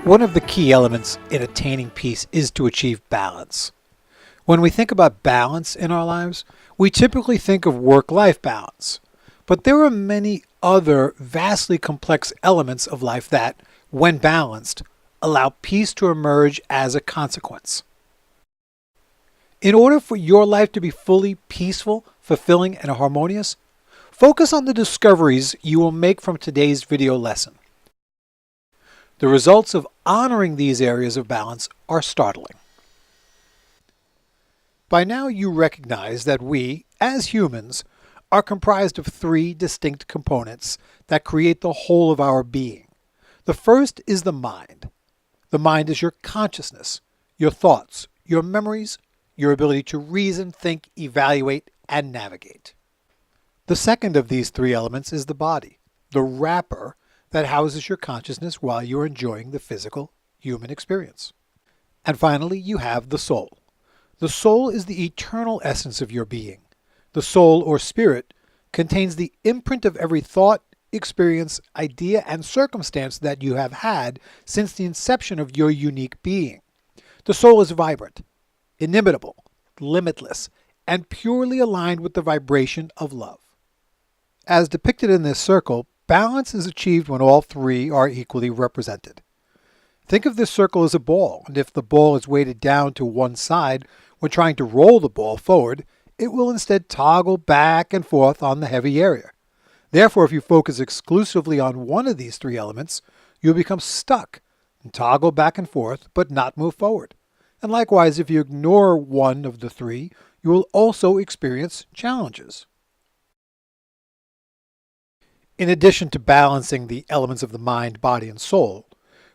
One of the key elements in attaining peace is to achieve balance. When we think about balance in our lives, we typically think of work-life balance. But there are many other vastly complex elements of life that, when balanced, allow peace to emerge as a consequence. In order for your life to be fully peaceful, fulfilling, and harmonious, focus on the discoveries you will make from today's video lesson. The results of honoring these areas of balance are startling. By now you recognize that we, as humans, are comprised of three distinct components that create the whole of our being. The first is the mind. The mind is your consciousness, your thoughts, your memories, your ability to reason, think, evaluate, and navigate. The second of these three elements is the body, the wrapper that houses your consciousness while you're enjoying the physical human experience. And finally, you have the soul. The soul is the eternal essence of your being. The soul, or spirit, contains the imprint of every thought, experience, idea, and circumstance that you have had since the inception of your unique being. The soul is vibrant, inimitable, limitless, and purely aligned with the vibration of love. As depicted in this circle, balance is achieved when all three are equally represented. Think of this circle as a ball, and if the ball is weighted down to one side when trying to roll the ball forward, it will instead toggle back and forth on the heavy area. Therefore, if you focus exclusively on one of these three elements, you'll become stuck and toggle back and forth but not move forward. And likewise, if you ignore one of the three, you will also experience challenges. In addition to balancing the elements of the mind, body, and soul,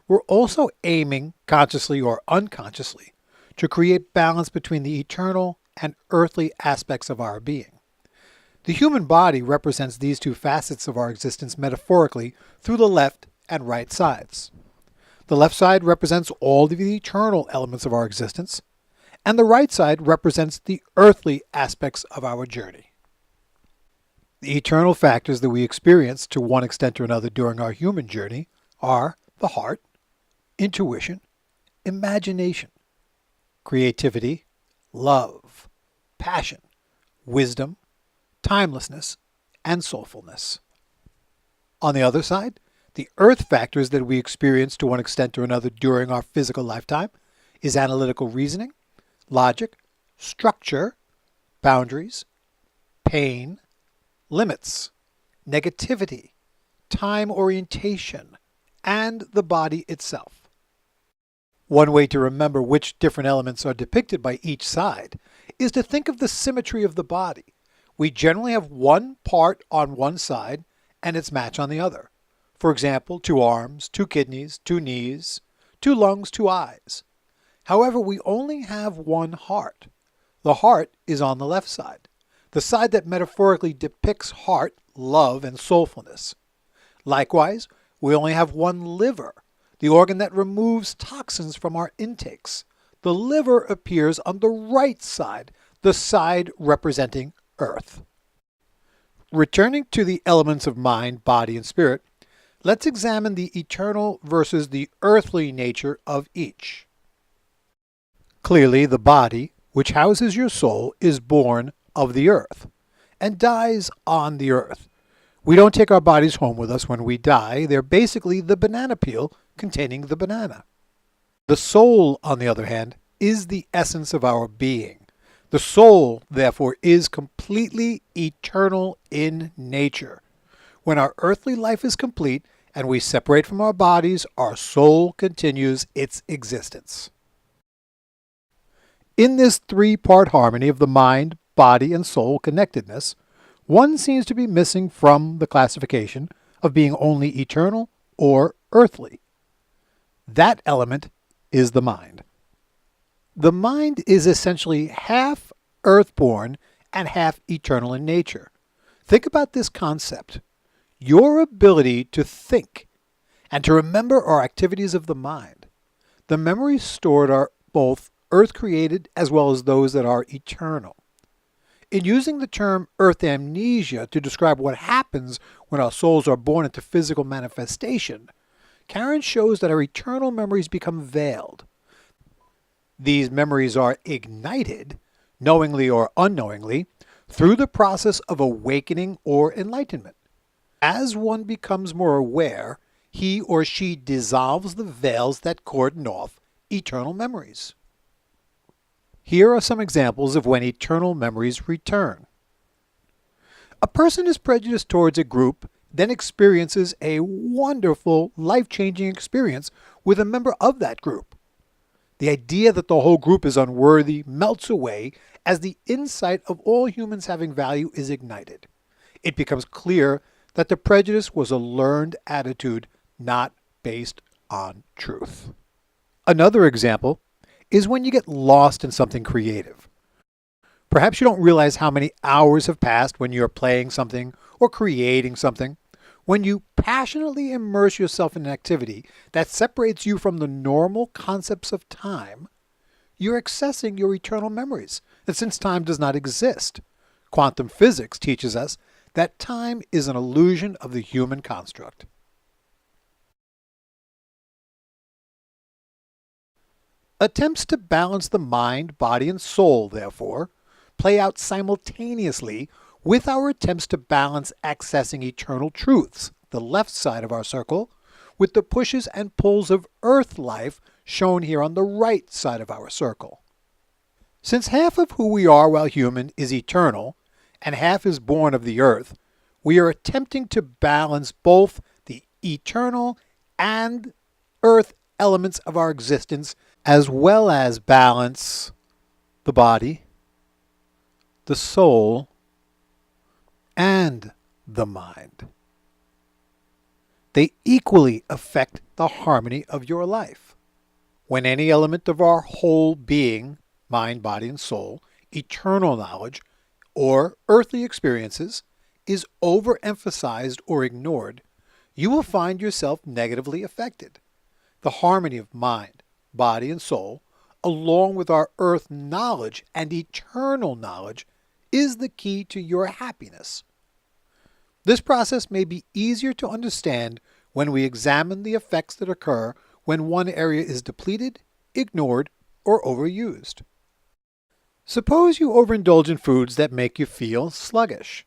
we're also aiming, consciously or unconsciously, to create balance between the eternal and earthly aspects of our being. The human body represents these two facets of our existence metaphorically through the left and right sides. The left side represents all of the eternal elements of our existence, and the right side represents the earthly aspects of our journey. The eternal factors that we experience to one extent or another during our human journey are the heart, intuition, imagination, creativity, love, passion, wisdom, timelessness, and soulfulness. On the other side, the earth factors that we experience to one extent or another during our physical lifetime is analytical reasoning, logic, structure, boundaries, pain, limits, negativity, time orientation, and the body itself. One way to remember which different elements are depicted by each side is to think of the symmetry of the body. We generally have one part on one side and its match on the other. For example, 2 arms, 2 kidneys, 2 knees, 2 lungs, 2 eyes. However, we only have one heart. The heart is on the left side, the side that metaphorically depicts heart, love, and soulfulness. Likewise, we only have one liver, the organ that removes toxins from our intakes. The liver appears on the right side, the side representing earth. Returning to the elements of mind, body, and spirit, let's examine the eternal versus the earthly nature of each. Clearly, the body, which houses your soul, is born of the earth and dies on the earth. We don't take our bodies home with us when we die. They're basically the banana peel containing the banana. The soul, on the other hand, is the essence of our being. The soul, therefore, is completely eternal in nature. When our earthly life is complete and we separate from our bodies, our soul continues its existence. In this three-part harmony of the mind, body, and soul connectedness, one seems to be missing from the classification of being only eternal or earthly. That element is the mind. The mind is essentially half earthborn and half eternal in nature. Think about this concept. Your ability to think and to remember are activities of the mind. The memories stored are both earth-created as well as those that are eternal. In using the term earth amnesia to describe what happens when our souls are born into physical manifestation, Karen shows that our eternal memories become veiled. These memories are ignited, knowingly or unknowingly, through the process of awakening or enlightenment. As one becomes more aware, he or she dissolves the veils that cordon off eternal memories. Here are some examples of when eternal memories return. A person is prejudiced towards a group, then experiences a wonderful, life-changing experience with a member of that group. The idea that the whole group is unworthy melts away as the insight of all humans having value is ignited. It becomes clear that the prejudice was a learned attitude, not based on truth. Another example is when you get lost in something creative. Perhaps you don't realize how many hours have passed when you're playing something or creating something. When you passionately immerse yourself in an activity that separates you from the normal concepts of time, you're accessing your eternal memories. And since time does not exist, quantum physics teaches us that time is an illusion of the human construct. Attempts to balance the mind, body, and soul, therefore, play out simultaneously with our attempts to balance accessing eternal truths, the left side of our circle, with the pushes and pulls of earth life shown here on the right side of our circle. Since half of who we are while human is eternal, and half is born of the earth, we are attempting to balance both the eternal and earth elements of our existence, as well as balance the body, the soul, and the mind. They equally affect the harmony of your life. When any element of our whole being, mind, body, and soul, eternal knowledge, or earthly experiences, is overemphasized or ignored, you will find yourself negatively affected. The harmony of mind, body, and soul, along with our earth knowledge and eternal knowledge, is the key to your happiness. This process may be easier to understand when we examine the effects that occur when one area is depleted, ignored, or overused. Suppose you overindulge in foods that make you feel sluggish.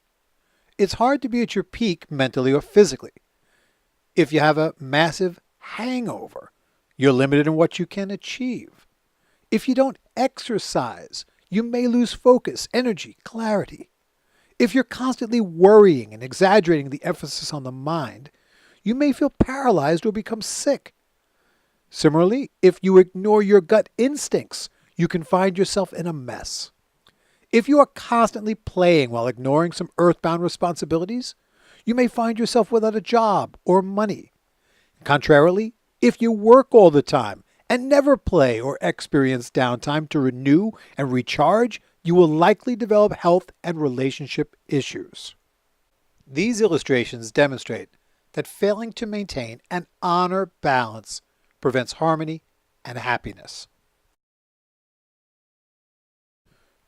It's hard to be at your peak mentally or physically. If you have a massive hangover, you're limited in what you can achieve. If you don't exercise, you may lose focus, energy, clarity. If you're constantly worrying and exaggerating the emphasis on the mind, you may feel paralyzed or become sick. Similarly, if you ignore your gut instincts, you can find yourself in a mess. If you are constantly playing while ignoring some earthbound responsibilities, you may find yourself without a job or money. Contrarily, if you work all the time and never play or experience downtime to renew and recharge, you will likely develop health and relationship issues. These illustrations demonstrate that failing to maintain and honor balance prevents harmony and happiness.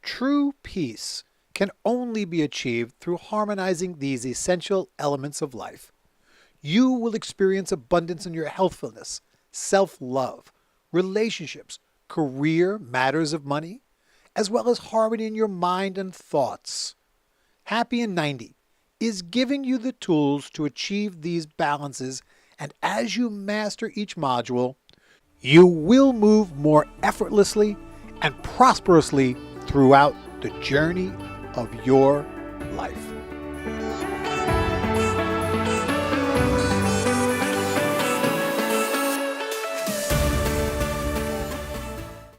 True peace can only be achieved through harmonizing these essential elements of life. You will experience abundance in your healthfulness, self-love, relationships, career, matters of money, as well as harmony in your mind and thoughts. Happy in 90 is giving you the tools to achieve these balances, and as you master each module, you will move more effortlessly and prosperously throughout the journey of your life.